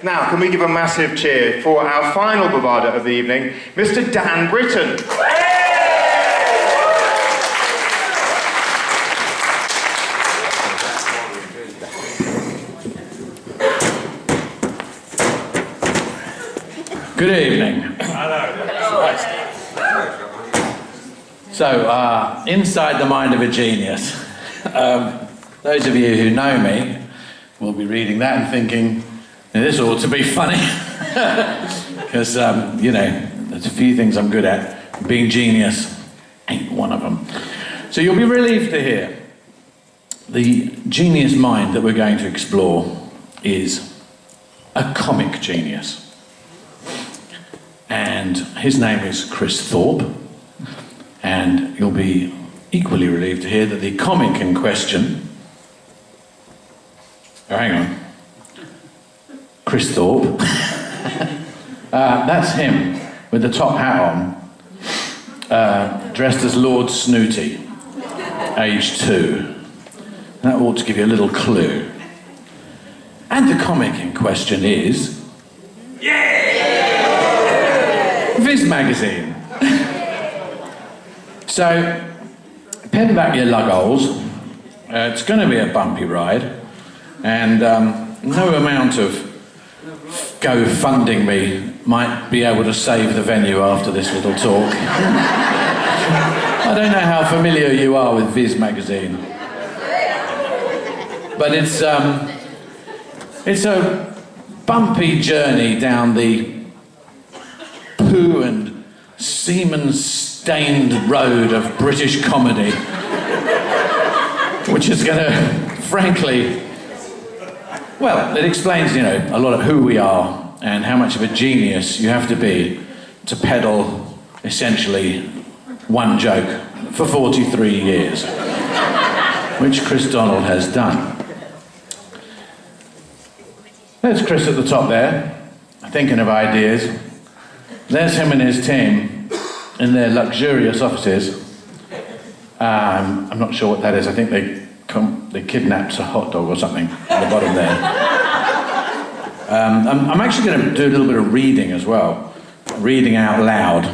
Now, can we give a massive cheer for our final bravado of the evening, Mr. Dan Brittain. Good evening. So, inside the mind of a genius. Those of you who know me will be reading that and thinking, this ought to be funny. Because, you know, there's a few things I'm good at. Being genius ain't one of them. So you'll be relieved to hear the genius mind that we're going to explore is a comic genius. And his name is Chris Thorpe. And you'll be equally relieved to hear that the comic in question... Oh, hang on. Chris Thorpe. That's him with the top hat on, dressed as Lord Snooty, age 2. That ought to give you a little clue. And the comic in question is... Viz magazine. So, pen back your lug holes. It's going to be a bumpy ride, and no amount of GoFunding me might be able to save the venue after this little talk. I don't know how familiar you are with Viz magazine, but it's a bumpy journey down the poo and semen-stained road of British comedy, which is going to, frankly, well, it explains, you know, a lot of who we are and how much of a genius you have to be to peddle, essentially, one joke for 43 years, which Chris Donald has done. There's Chris at the top there, thinking of ideas. There's him and his team in their luxurious offices. I'm not sure what that is. I think they kidnapped a hot dog or something at the bottom there. I'm actually going to do a little bit of reading as well. Reading out loud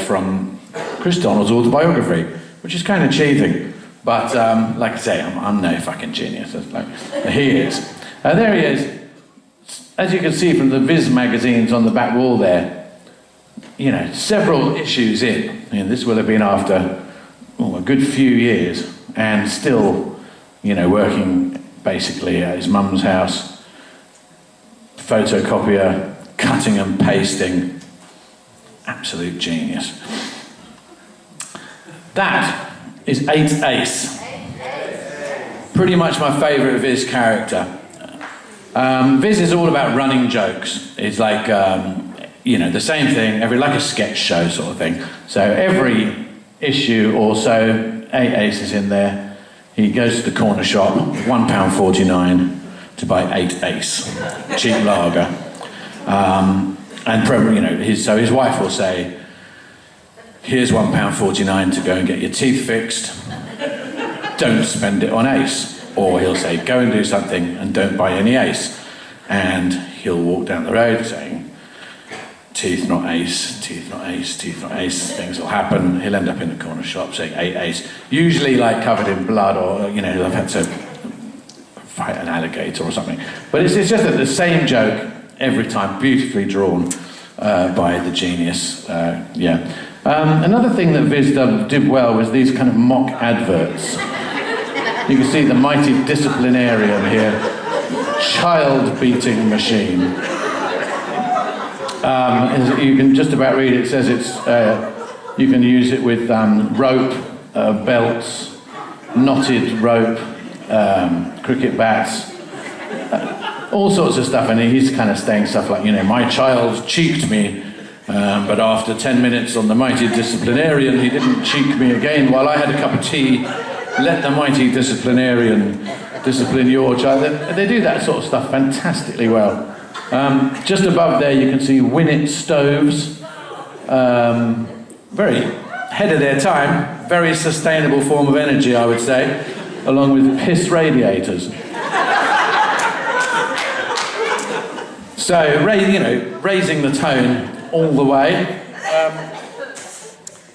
from Chris Donald's autobiography, which is kind of cheating. But like I say, I'm no fucking genius. He is. There he is. As you can see from the Viz magazines on the back wall there, you know, several issues in. And this will have been after a good few years, and still, you know, working basically at his mum's house, photocopier, cutting and pasting. Absolute genius. That is 8 Ace. Pretty much my favourite Viz character. Viz is all about running jokes. It's like, you know, the same thing, like a sketch show sort of thing. So every issue or so, 8 Aces in there. He goes to the corner shop, £1.49 to buy 8 Ace, cheap lager. And probably, you know, his wife will say, here's £1.49 to go and get your teeth fixed. Don't spend it on Ace. Or he'll say, go and do something and don't buy any Ace. And he'll walk down the road saying, teeth not Ace, teeth not Ace, teeth not Ace, things will happen. He'll end up in the corner shop saying 8 Ace. Usually like covered in blood, or, you know, he'll have had to fight an alligator or something. But it's just the same joke every time, beautifully drawn by the genius, Another thing that Viz did well was these kind of mock adverts. You can see the mighty disciplinarian here, child-beating machine. You can just about read it. It says it's you can use it with rope, belts, knotted rope, cricket bats, all sorts of stuff. And he's kind of saying stuff like, you know, my child cheeked me, but after 10 minutes on the mighty disciplinarian, he didn't cheek me again while I had a cup of tea. Let the mighty disciplinarian discipline your child. They do that sort of stuff fantastically well. Just above there you can see Winnet stoves. Very ahead of their time, very sustainable form of energy, I would say, along with piss radiators. So, raising the tone all the way.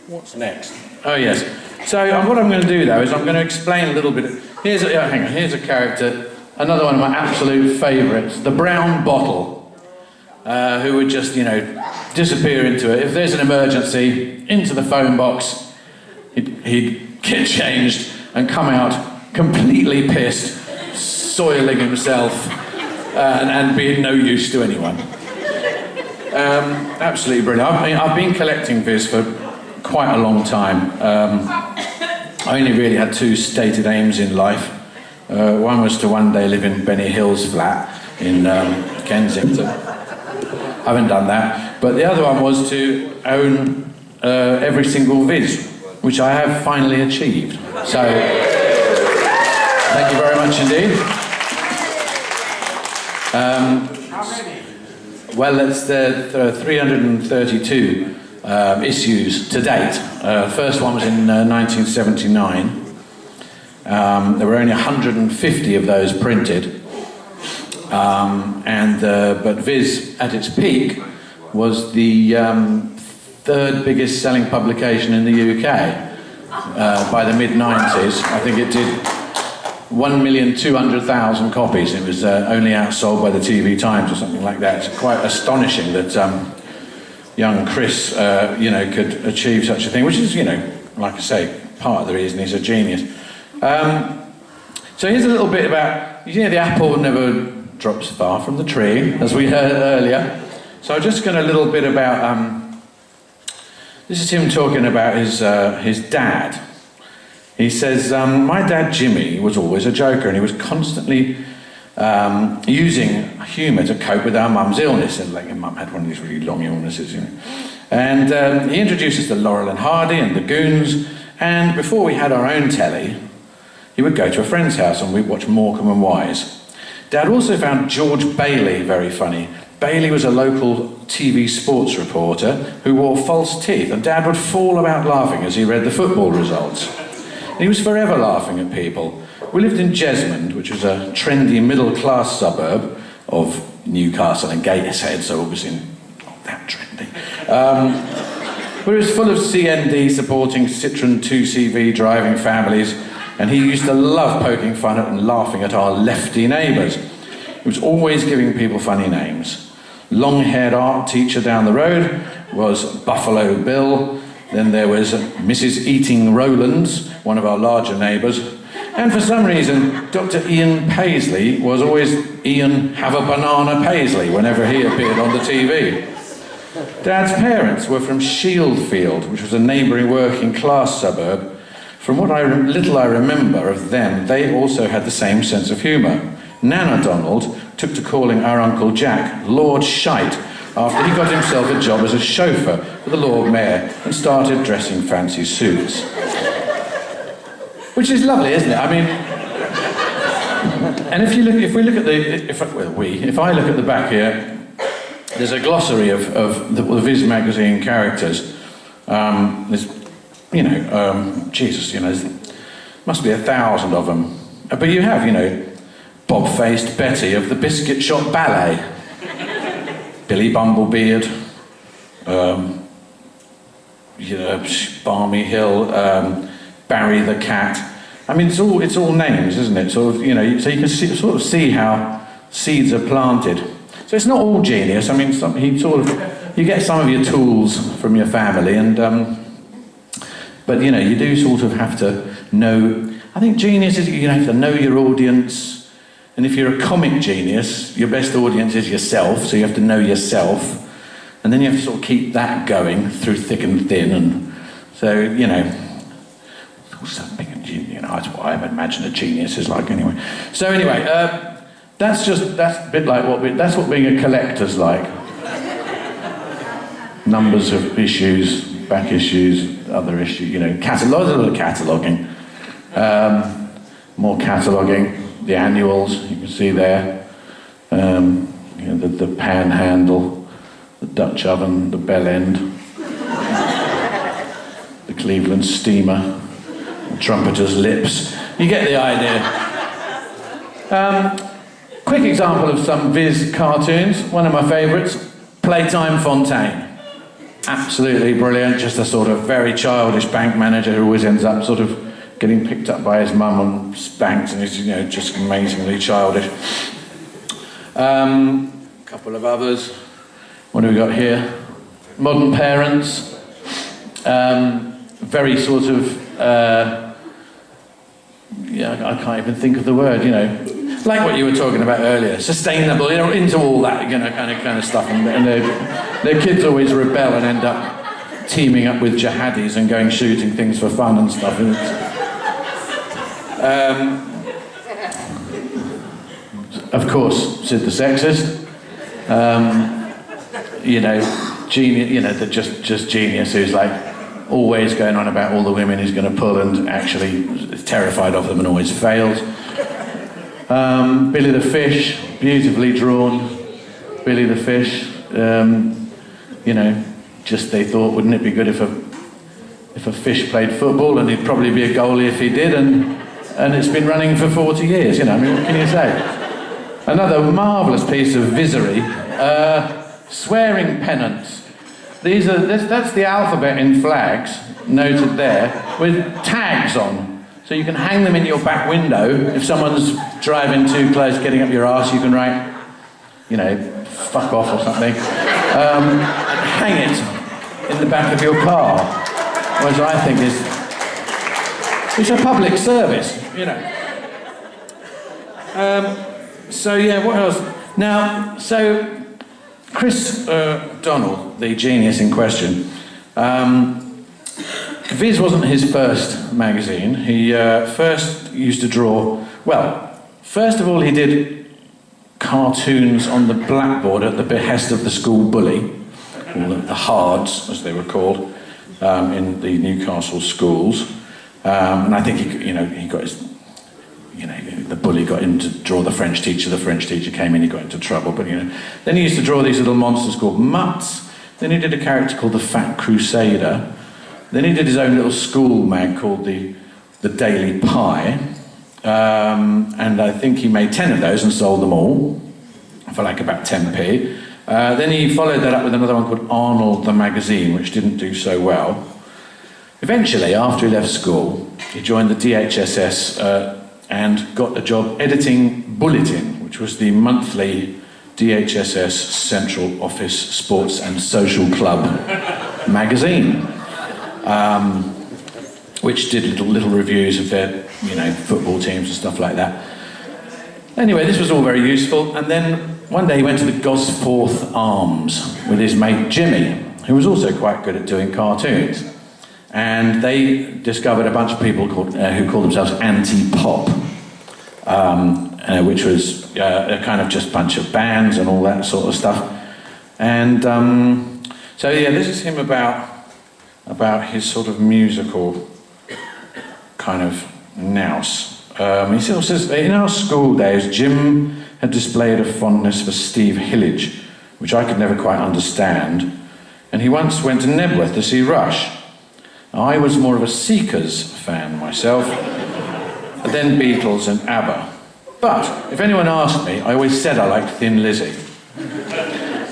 What's next? Oh, yes. So what I'm going to do, though, is I'm going to explain a little bit. Here's a character, another one of my absolute favourites, the brown bottle, who would just, disappear into it. If there's an emergency, into the phone box, he'd get changed and come out completely pissed, soiling himself, and being no use to anyone. Absolutely brilliant. I've been collecting Viz for quite a long time. I only really had two stated aims in life. One was to one day live in Benny Hill's flat in Kensington. I haven't done that. But the other one was to own every single Viz, which I have finally achieved. So, thank you very much indeed. Well, that's the 332 issues to date. The first one was in 1979. There were only 150 of those printed. But Viz, at its peak, was the third biggest selling publication in the UK by the mid-90s. I think it did 1,200,000 copies. It was only outsold by the TV Times or something like that. It's quite astonishing that young Chris, could achieve such a thing, which is, like I say, part of the reason he's a genius. So here's a little bit about, the apple never drops far from the tree, as we heard earlier. So I'm just going to a little bit about, this is him talking about his dad. He says, my dad Jimmy was always a joker, and he was constantly using humour to cope with our mum's illness. And your mum had one of these really long illnesses, And he introduced us to Laurel and Hardy and the Goons, and before we had our own telly, he would go to a friend's house and we'd watch Morecambe and Wise. Dad also found George Bailey very funny. Bailey was a local TV sports reporter who wore false teeth, and Dad would fall about laughing as he read the football results. And he was forever laughing at people. We lived in Jesmond, which was a trendy middle-class suburb of Newcastle and Gateshead, so obviously not that trendy. But it was full of CND supporting Citroen 2CV driving families, and he used to love poking fun at and laughing at our lefty neighbours. He was always giving people funny names. Long-haired art teacher down the road was Buffalo Bill. Then there was Mrs. Eating Rowlands, one of our larger neighbours. And for some reason, Dr. Ian Paisley was always Ian Have a Banana Paisley whenever he appeared on the TV. Dad's parents were from Shieldfield, which was a neighbouring working-class suburb. From what little I remember of them, they also had the same sense of humour. Nana Donald took to calling our Uncle Jack Lord Shite after he got himself a job as a chauffeur for the Lord Mayor and started dressing fancy suits. Which is lovely, isn't it? I mean, and if I look at the back here, there's a glossary of the Viz magazine characters. There's, must be 1,000 of them. But you have, Bob-faced Betty of the Biscuit Shop Ballet, Billy Bumblebeard, Barmy Hill, Barry the Cat. I mean, it's all names, isn't it? Sort of, so you can see how seeds are planted. So it's not all genius. I mean, you get some of your tools from your family, but you do sort of have to know. I think genius is you have to know your audience. And if you're a comic genius, your best audience is yourself, so you have to know yourself. And then you have to sort of keep that going through thick and thin. And so, that's what I imagine a genius is like anyway. So anyway, that's a bit like that's what being a collector's like. Numbers of issues, back issues, other issues, cataloguing. More cataloguing. The annuals, you can see there, the panhandle, the Dutch oven, the bell end, the Cleveland steamer, the trumpeter's lips. You get the idea. Quick example of some Viz cartoons. One of my favourites, Playtime Fontaine. Absolutely brilliant, just a sort of very childish bank manager who always ends up sort of getting picked up by his mum and spanked, and he's, you know, just amazingly childish. A couple of others. What have we got here? Modern Parents. Very sort of, I can't even think of the word, you know. Like what you were talking about earlier, sustainable, you know, into all that, you know, kind of stuff. And their kids always rebel and end up teaming up with jihadis and going shooting things for fun and stuff. Of course, Sid the Sexist. You know, genius. You know, just genius who's like always going on about all the women he's going to pull and actually is terrified of them and always fails. Billy the Fish, beautifully drawn. Billy the Fish. You know, just they thought, wouldn't it be good if a fish played football, and he'd probably be a goalie if he did, and it's been running for 40 years. You know, I mean, what can you say? Another marvellous piece of visery, swearing pennants. That's the alphabet in flags, noted there, with tags on. So you can hang them in your back window. If someone's driving too close, getting up your arse, you can write, you know, fuck off or something. Hang it in the back of your car. Whereas I think it's a public service, you know. So yeah, what else? Now, so Chris Donald, the genius in question, Viz wasn't his first magazine. He first used to draw, well, first of all he did cartoons on the blackboard at the behest of the school bully, or the Hards, as they were called, in the Newcastle schools. And I think he got his, the bully got him to draw the French teacher came in, he got into trouble, but then he used to draw these little monsters called Mutts. Then he did a character called the Fat Crusader. Then he did his own little school mag called the Daily Pie. And I think he made 10 of those and sold them all for like about 10p. Then he followed that up with another one called Arnold the Magazine, which didn't do so well. Eventually, after he left school, he joined the DHSS and got a job editing Bulletin, which was the monthly DHSS Central Office Sports and Social Club magazine, which did little reviews of their football teams and stuff like that. Anyway, this was all very useful, and then one day he went to the Gosforth Arms with his mate Jimmy, who was also quite good at doing cartoons. And they discovered a bunch of people who called themselves anti-pop, which was a kind of just bunch of bands and all that sort of stuff. And so yeah, this is him about his sort of musical kind of nous. He still says, in our school days, Jim had displayed a fondness for Steve Hillage, which I could never quite understand, and he once went to Nebworth to see Rush. I was more of a Seekers fan myself, then Beatles and ABBA. But if anyone asked me, I always said I liked Thin Lizzy.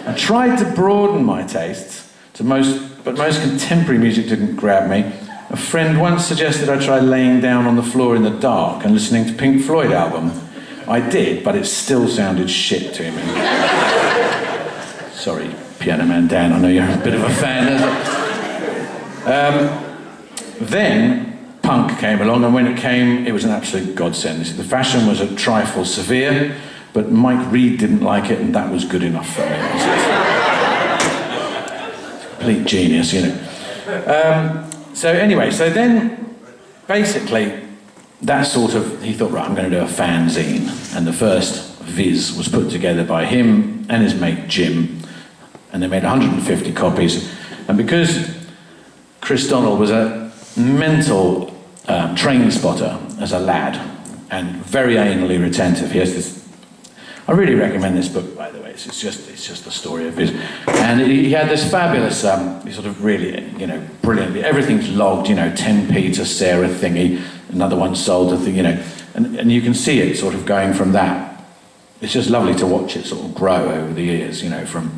I tried to broaden my tastes, but most contemporary music didn't grab me. A friend once suggested I try laying down on the floor in the dark and listening to Pink Floyd album. I did, but it still sounded shit to me. Sorry, Piano Man Dan, I know you're a bit of a fan. Then punk came along, and when it came, it was an absolute godsend. The fashion was a trifle severe, but Mike Reid didn't like it, and that was good enough for me. Complete genius, So anyway, so then, basically, that sort of, he thought, right, I'm going to do a fanzine. And the first Viz was put together by him and his mate Jim, and they made 150 copies. And because Chris Donald was a mental train spotter as a lad, and very anally retentive. He has this. I really recommend this book, by the way. It's just the story of his. And he had this fabulous, sort of really, brilliantly. Everything's logged, 10p to Sarah thingy. Another one sold a thing, and you can see it sort of going from that it's just lovely to watch it sort of grow over the years, from,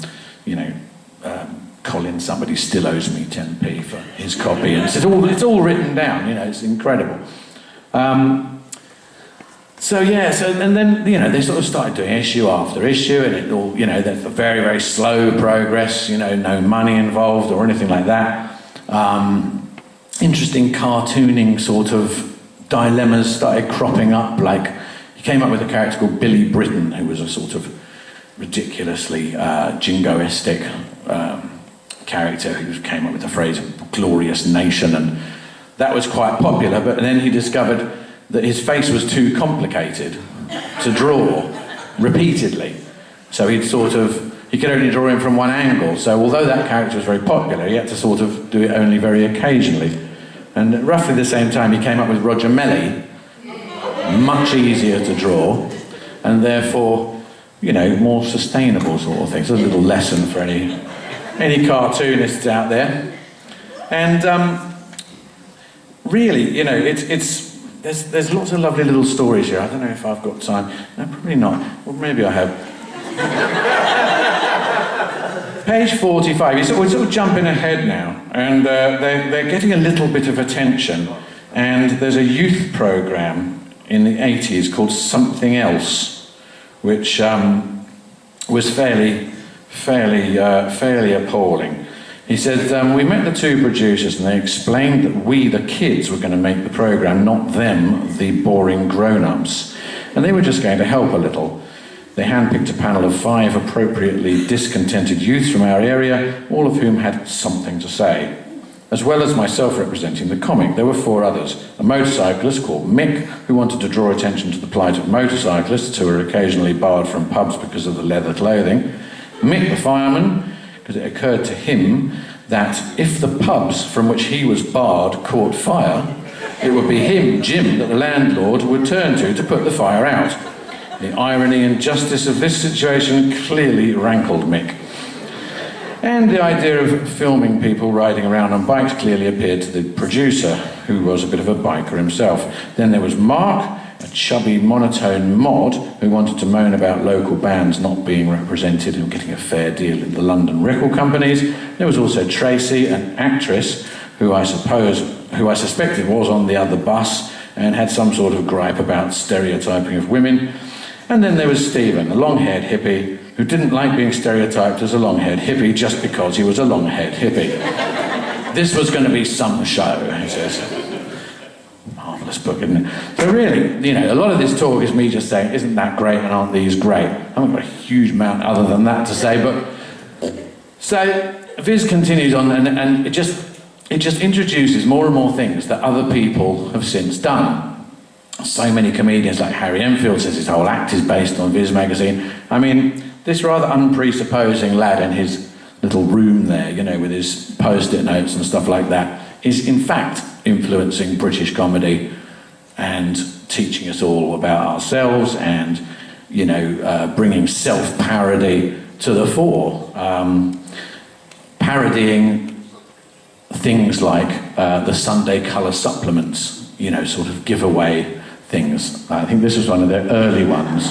Colin, somebody still owes me 10p for his copy, and it's all written down, it's incredible. And then, they sort of started doing issue after issue, and it all, there's a very, very slow progress, no money involved or anything like that. Interesting cartooning sort of dilemmas started cropping up, like he came up with a character called Billy Brittain, who was a sort of ridiculously jingoistic character who came up with the phrase glorious nation, and that was quite popular, but then he discovered that his face was too complicated to draw repeatedly. So he could only draw him from one angle. So although that character was very popular, he had to sort of do it only very occasionally. And at roughly the same time, he came up with Roger Melly, much easier to draw, and therefore, more sustainable sort of thing. So a little lesson for any cartoonists out there. And really, there's lots of lovely little stories here. I don't know if I've got time. No, probably not. Well, maybe I have. Page 45. We're sort of jumping ahead now, and they're getting a little bit of attention. And there's a youth program in the 80s called Something Else, which was fairly appalling. He said, we met the two producers and they explained that we, the kids, were going to make the programme, not them, the boring grown-ups. And they were just going to help a little. They handpicked a panel of 5 appropriately discontented youths from our area, all of whom had something to say. As well as myself representing the comic, there were 4 others. A motorcyclist called Mick, who wanted to draw attention to the plight of motorcyclists who are occasionally barred from pubs because of the leather clothing. Mick the fireman, because it occurred to him that if the pubs from which he was barred caught fire, it would be him, Jim, that the landlord would turn to put the fire out. The irony and justice of this situation clearly rankled Mick. And the idea of filming people riding around on bikes clearly appeared to the producer, who was a bit of a biker himself. Then there was Mark, a chubby, monotone mod who wanted to moan about local bands not being represented and getting a fair deal in the London record companies. There was also Tracy, an actress who I suspected was on the other bus and had some sort of gripe about stereotyping of women. And then there was Stephen, a long-haired hippie who didn't like being stereotyped as a long-haired hippie just because he was a long-haired hippie. This was going to be some show, he says. Marvellous book, isn't it? So really, a lot of this talk is me just saying, isn't that great and aren't these great? I haven't got a huge amount other than that to say, but... So, Viz continues on, and it just introduces more and more things that other people have since done. So many comedians, like Harry Enfield, says his whole act is based on Viz magazine. I mean, this rather unpresupposing lad in his little room there, with his post-it notes and stuff like that, is in fact influencing British comedy and teaching us all about ourselves and, bringing self-parody to the fore. Parodying things like the Sunday colour supplements, sort of giveaway things. I think this was one of their early ones.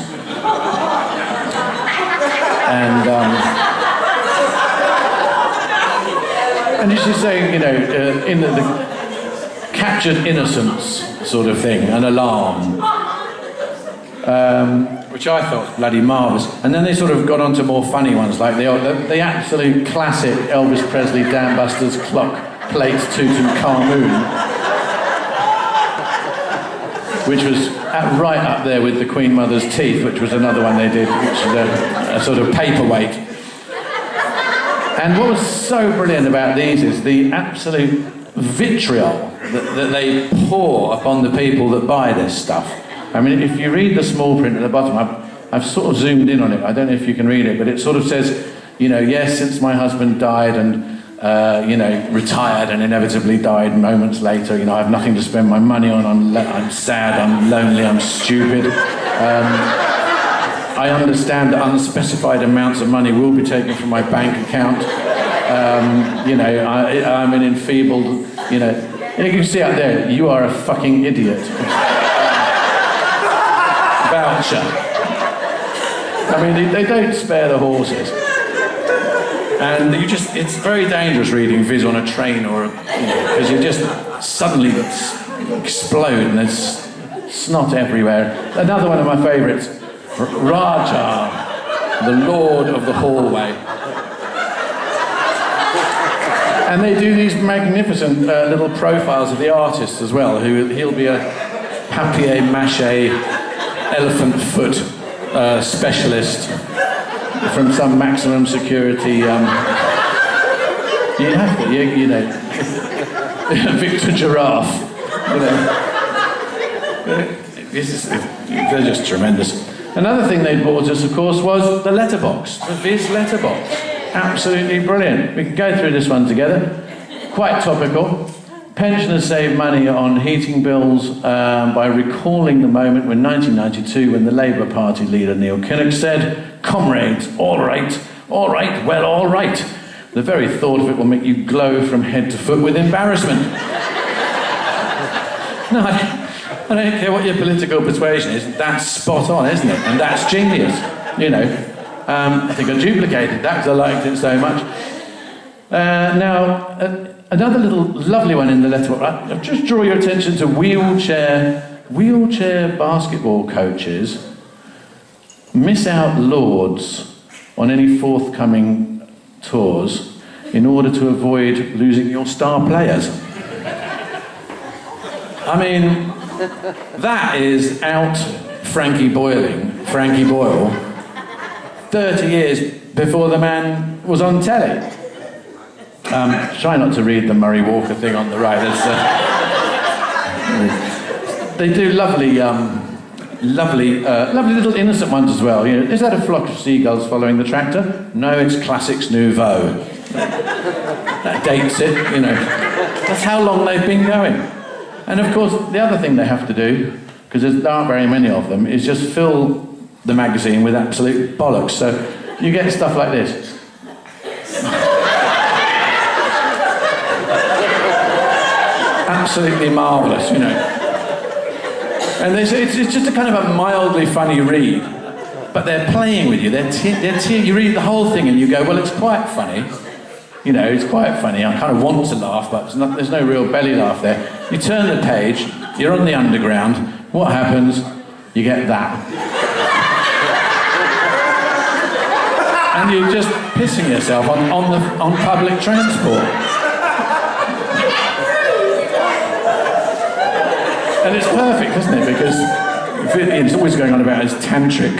And it's just saying, in the captured innocence sort of thing, an alarm, which I thought was bloody marvellous. And then they sort of got on to more funny ones, like the absolute classic Elvis Presley Dam Busters clock plates Tutankhamun, which was right up there with the Queen Mother's teeth, which was another one they did, which was a sort of paperweight. And what was so brilliant about these is the absolute vitriol that they pour upon the people that buy this stuff. I mean, if you read the small print at the bottom, I've sort of zoomed in on it. I don't know if you can read it, but it sort of says, yes, since my husband died and retired and inevitably died moments later, I have nothing to spend my money on, I'm sad, I'm lonely, I'm stupid. I understand that unspecified amounts of money will be taken from my bank account. I'm an enfeebled, you can see out there, you are a fucking idiot. Voucher. I mean, they don't spare the horses. And it's very dangerous reading Viz on a train or, because you just suddenly explode and there's snot everywhere. Another one of my favourites, Raja, the Lord of the Hallway. And they do these magnificent little profiles of the artists as well, he'll be a papier-mâché elephant foot specialist from some maximum security, you have to, you know, Victor Giraffe, you know. They're just tremendous. Another thing they bought us, of course, was the letterbox, the Viz letterbox. Absolutely brilliant. We can go through this one together. Quite topical. Pensioners save money on heating bills by recalling the moment when 1992, when the Labour Party leader Neil Kinnock said, "Comrades, all right, well, all right." The very thought of it will make you glow from head to foot with embarrassment. No, I don't care what your political persuasion is, that's spot on, isn't it? And that's genius, you know. I think I duplicated that because I liked it so much. Now, another little lovely one in the letterbox. I'll just draw your attention to wheelchair basketball coaches miss out Lords on any forthcoming tours in order to avoid losing your star players. I mean, that is out Frankie Boyle 30 years before the man was on telly. Try not to read the Murray Walker thing on the right. They do lovely little innocent ones as well. You know, is that a flock of seagulls following the tractor? No, it's Classics Nouveau. That dates it, you know. That's how long they've been going. And of course, the other thing they have to do, because there aren't very many of them, is just fill the magazine with absolute bollocks. So you get stuff like this. Absolutely marvellous, you know. And it's just a kind of a mildly funny read, but they're playing with you. You read the whole thing and you go, well, it's quite funny. You know, it's quite funny. I kind of want to laugh, but there's no real belly laugh there. You turn the page, you're on the underground. What happens? You get that. And you're just pissing yourself on public transport. And it's perfect, isn't it? Because it's always going on about his tantric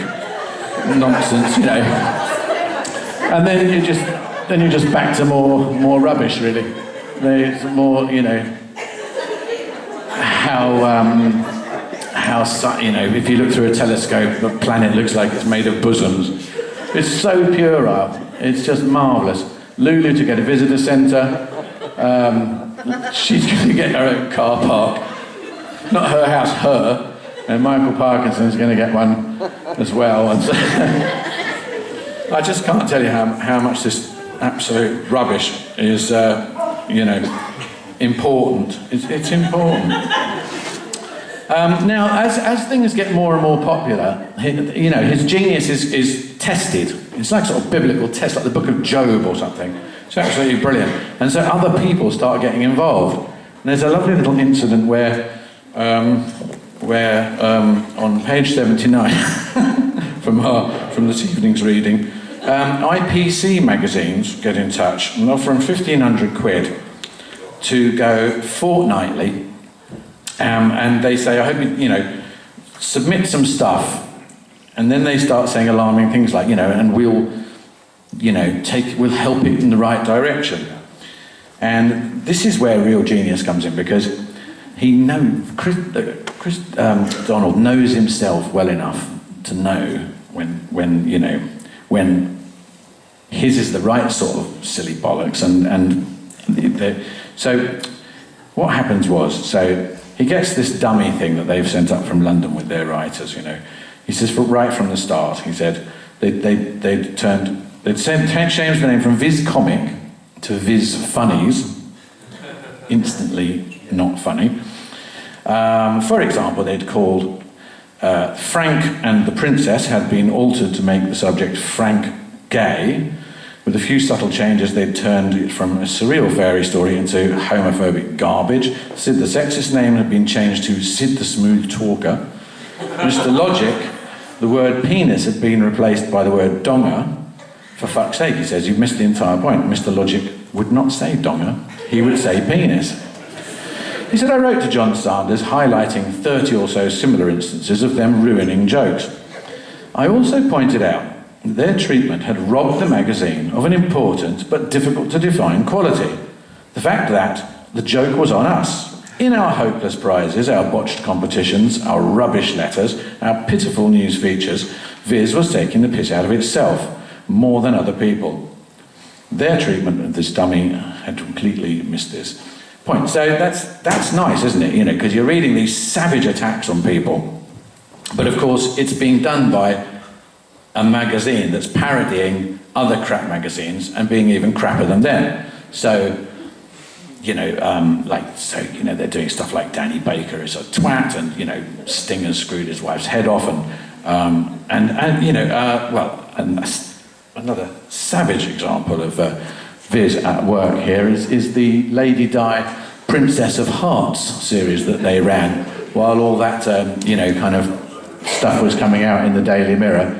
nonsense, you know. And then you're just back to more rubbish, really. There's more, you know, how you know, if you look through a telescope, the planet looks like it's made of bosoms. It's so puerile. It's just marvellous. Lulu to get a visitor centre. She's going to get her own car park. Not her house, her. And Michael Parkinson's going to get one as well. And so I just can't tell you how much this absolute rubbish is, you know, important. It's important. Now, as things get more and more popular, you know, his genius is tested. It's like sort of biblical test, like the book of Job or something. It's absolutely brilliant. And so other people start getting involved. And there's a lovely little incident where on page 79 from this evening's reading, IPC magazines get in touch and offer them 1,500 quid to go fortnightly, and they say, I hope you know, submit some stuff, and then they start saying alarming things like, you know, and we'll help it in the right direction. And this is where real genius comes in, because Donald knows himself well enough to know when his is the right sort of silly bollocks, so what happens was, so he gets this dummy thing that they've sent up from London with their writers, you know. He says, right from the start, he said, they'd changed the name from Viz Comic to Viz Funnies, instantly not funny. For example, they'd called Frank and the Princess had been altered to make the subject Frank gay. With a few subtle changes, they'd turned it from a surreal fairy story into homophobic garbage. Sid the Sexist name had been changed to Sid the Smooth Talker. Mr. Logic, the word penis had been replaced by the word donger. For fuck's sake, he says, you've missed the entire point. Mr. Logic would not say donger, he would say penis. He said, I wrote to John Sanders highlighting 30 or so similar instances of them ruining jokes. I also pointed out that their treatment had robbed the magazine of an important but difficult to define quality. The fact that the joke was on us. In our hopeless prizes, our botched competitions, our rubbish letters, our pitiful news features, Viz was taking the piss out of itself, more than other people. Their treatment of this dummy had completely missed this point. So that's nice, isn't it? You know, because you're reading these savage attacks on people. But of course, it's being done by a magazine that's parodying other crap magazines and being even crapper than them. So, you know, they're doing stuff like Danny Baker is a twat, and, you know, Sting screwed his wife's head off, and another savage example of Viz at work here is the Lady Di Princess of Hearts series that they ran while all that, kind of stuff was coming out in the Daily Mirror.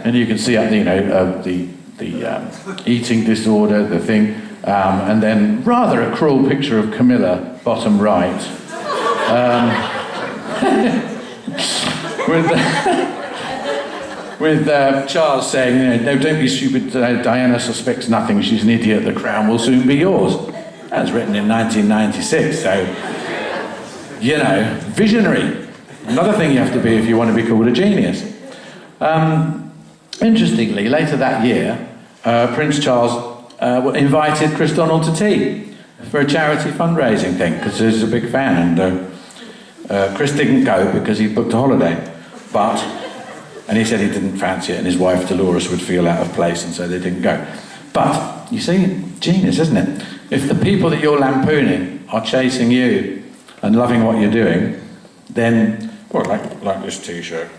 And you can see up, the eating disorder, the thing, and then rather a cruel picture of Camilla, bottom right, with Charles saying, no, don't be stupid, Diana suspects nothing, she's an idiot, the crown will soon be yours. That was written in 1996, so, visionary. Another thing you have to be if you want to be called a genius. Interestingly, later that year, Prince Charles invited Chris Donald to tea for a charity fundraising thing, because he's a big fan, and Chris didn't go because he'd booked a holiday, and he said he didn't fancy it, and his wife Dolores would feel out of place, and so they didn't go. But, you see, genius, isn't it? If the people that you're lampooning are chasing you and loving what you're doing, then, well, like this T-shirt.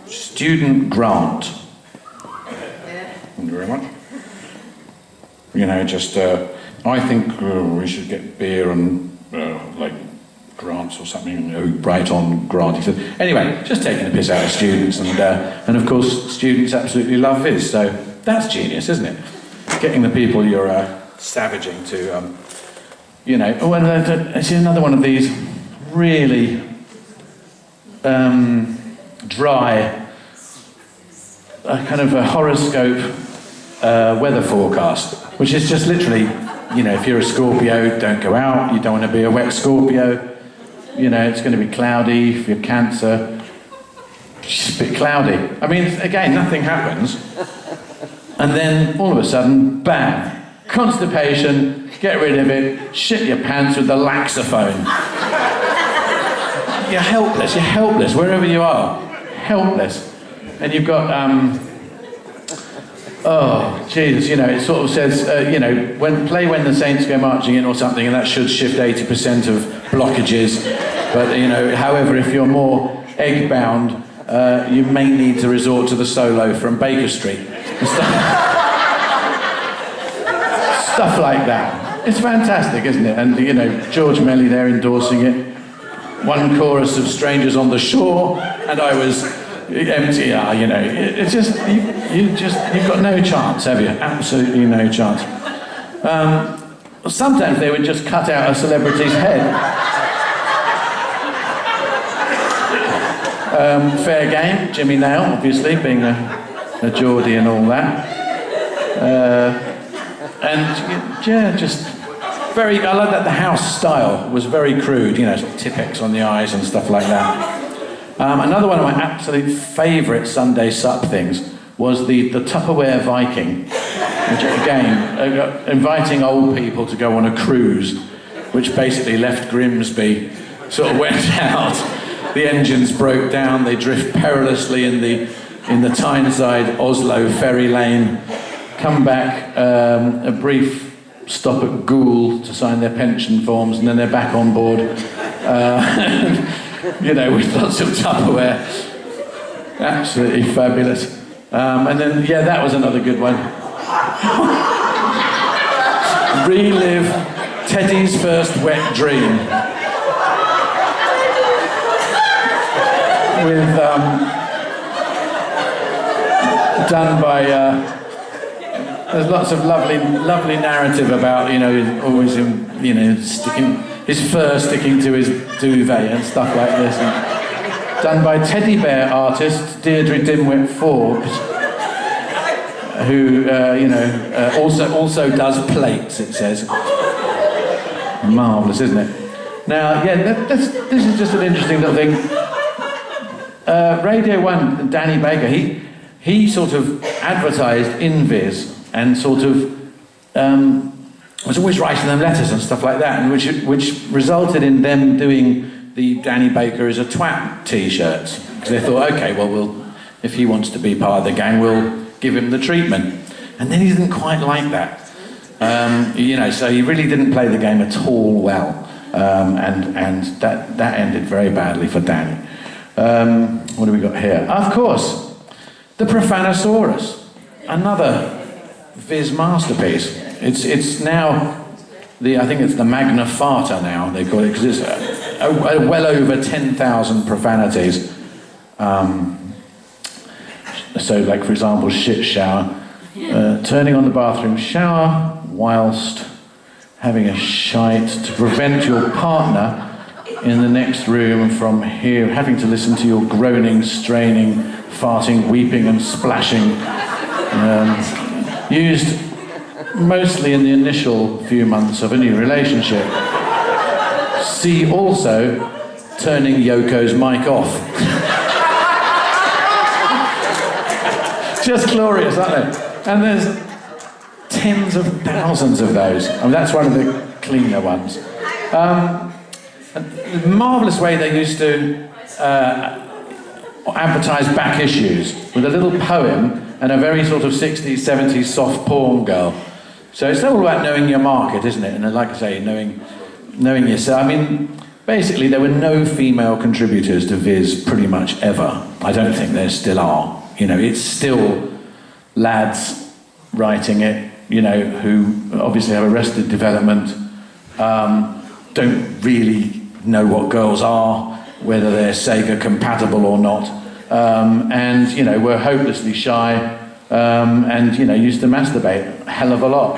Student grant. Thank you very much. I think we should get beer and, grants or something, Brittain grant. He said, anyway, just taking the piss out of students, and of course, students absolutely love Viz, so that's genius, isn't it? Getting the people you're savaging to, it's another one of these really dry, kind of a horoscope weather forecast, which is just literally, if you're a Scorpio, don't go out, you don't want to be a wet Scorpio, it's going to be cloudy. If you're Cancer, it's a bit cloudy. I mean, again, nothing happens, and then all of a sudden, bam, constipation, get rid of it, shit your pants with the laxophone. You're helpless, wherever you are, helpless. And you've got, it sort of says, when the Saints go marching in or something, and that should shift 80% of blockages. But, however, if you're more egg-bound, you may need to resort to the solo from Baker Street. And stuff like that. It's fantastic, isn't it? And, George Melly there endorsing it. One chorus of Strangers on the Shore, and I was MTR, it's just, you've got no chance, have you? Absolutely no chance. Sometimes they would just cut out a celebrity's head. Fair game, Jimmy Nail, obviously, being a Geordie and all that. I like that the house style was very crude, sort of Tipex on the eyes and stuff like that. Another one of my absolute favourite Sunday sup things was the Tupperware Viking, which again, inviting old people to go on a cruise, which basically left Grimsby, sort of went out, the engines broke down, they drift perilously in the Tyneside Oslo ferry lane, come back, a brief stop at Goole to sign their pension forms, and then they're back on board. you know, with lots of Tupperware. Absolutely fabulous. And then, yeah, that was another good one. Relive Teddy's first wet dream. With, done by, there's lots of lovely narrative about, you know, always him, you know, his fur sticking to his duvet and stuff like this. And done by teddy bear artist Deirdre Dimwit Forbes, who, you know, also does plates, it says. Marvellous, isn't it? Now, yeah, this is just an interesting little thing. Radio 1, Danny Baker, he sort of advertised in Viz and sort of was always writing them letters and stuff like that, and which resulted in them doing the Danny Baker is a twat t-shirts, because they thought, okay, well, if he wants to be part of the gang, we'll give him the treatment. And then he didn't quite like that. You know, so he really didn't play the game at all well, and that ended very badly for Danny. What do we got here? Of course, the Profanosaurus, another Viz masterpiece. It's now I think it's the Magna Farta now they call it, because it's well over 10,000 profanities. So, like for example, shit shower, turning on the bathroom shower whilst having a shite to prevent your partner in the next room from having to listen to your groaning, straining, farting, weeping and splashing. Used mostly in the initial few months of a new relationship. See also turning Yoko's mic off. Just glorious, aren't they? And there's tens of thousands of those. I mean, that's one of the cleaner ones. The marvellous way they used to advertise back issues with a little poem and a very sort of 60s, 70s soft porn girl. So it's all about knowing your market, isn't it? And like I say, knowing yourself. I mean, basically there were no female contributors to Viz pretty much ever. I don't think there still are. You know, it's still lads writing it, you know, who obviously have arrested development, don't really know what girls are, whether they're Sega compatible or not, and, you know, were hopelessly shy, and, you know, used to masturbate a hell of a lot.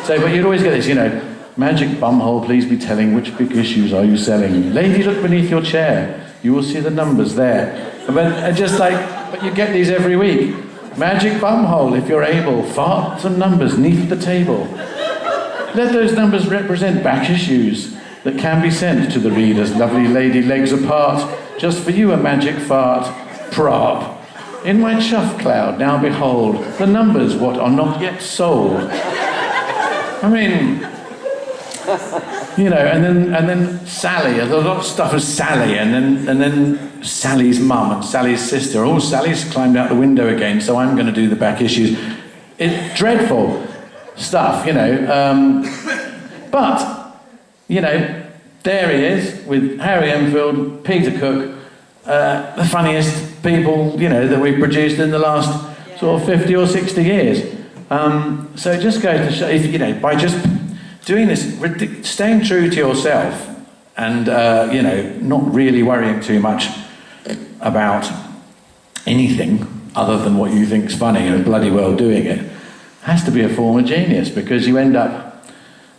So, but you'd always get this, you know, magic bumhole, please be telling which big issues are you selling. Lady, look beneath your chair. You will see the numbers there. But just like, but you get these every week. Magic bumhole, if you're able. Fart some numbers neath the table. Let those numbers represent back issues that can be sent to the reader's lovely lady legs apart. Just for you a magic fart. Prop. In my chuff cloud, now behold, the numbers what are not yet sold. I mean, you know, and then Sally, a lot of stuff was Sally, and then Sally's mum and Sally's sister. Oh, Sally's climbed out the window again, so I'm going to do the back issues. It's dreadful stuff, you know. But, you know, there he is with Harry Enfield, Peter Cook, the funniest people, you know, that we've produced in the last sort of 50 or 60 years. So it just goes to show, you know, by just doing this, staying true to yourself and, you know, not really worrying too much about anything other than what you think's funny and bloody well doing it, has to be a form of genius, because you end up,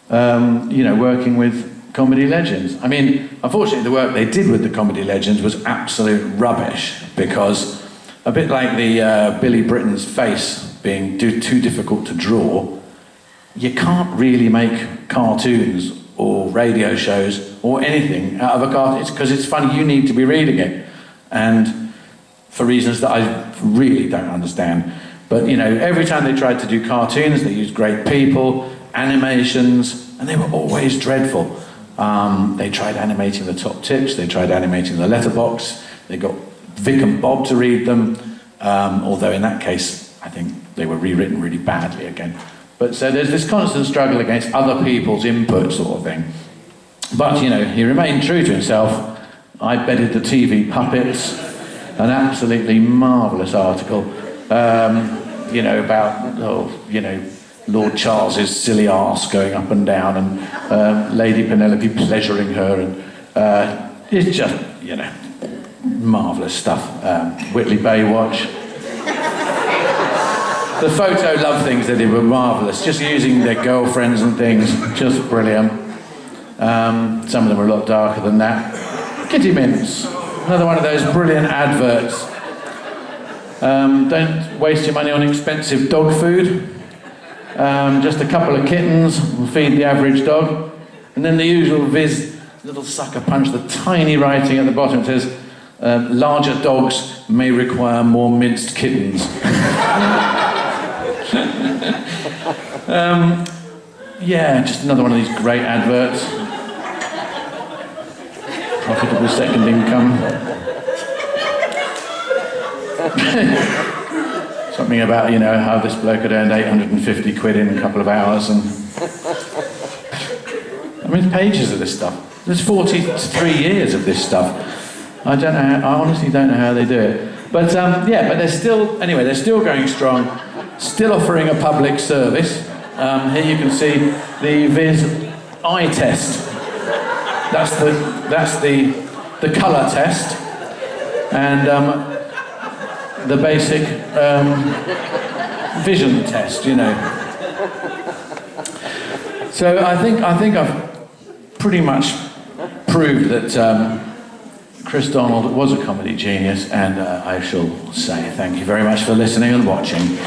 you know, working with comedy legends. I mean, unfortunately, the work they did with the comedy legends was absolute rubbish, because a bit like the Billy Brittain's face being too difficult to draw, you can't really make cartoons or radio shows or anything out of a cartoon. It's because it's funny, you need to be reading it. And for reasons that I really don't understand. But, you know, every time they tried to do cartoons, they used great people, animations, and they were always dreadful. They tried animating the top tips, they tried animating the letterbox, they got Vic and Bob to read them, although in that case, I think they were rewritten really badly again. But so there's this constant struggle against other people's input sort of thing. But, you know, he remained true to himself, I Bedded the TV Puppets, an absolutely marvellous article, about, Lord Charles's silly arse going up and down, and Lady Penelope pleasuring her, and it's just, marvellous stuff. Whitley Baywatch. The photo love things they did were marvellous, just using their girlfriends and things, just brilliant. Some of them were a lot darker than that. Kitty Mints, another one of those brilliant adverts. Don't waste your money on expensive dog food. Just a couple of kittens will feed the average dog. And then the usual Viz little sucker punch, the tiny writing at the bottom says, larger dogs may require more minced kittens. Just another one of these great adverts. Profitable second income. Something about, how this bloke had earned 850 quid in a couple of hours, and pages of this stuff. There's 43 years of this stuff. I honestly don't know how they do it. But but they're still going strong, still offering a public service. Here you can see the Viz eye test. That's the colour test, and the basic vision test, So I think I've pretty much proved that Chris Donald was a comedy genius, and I shall say thank you very much for listening and watching.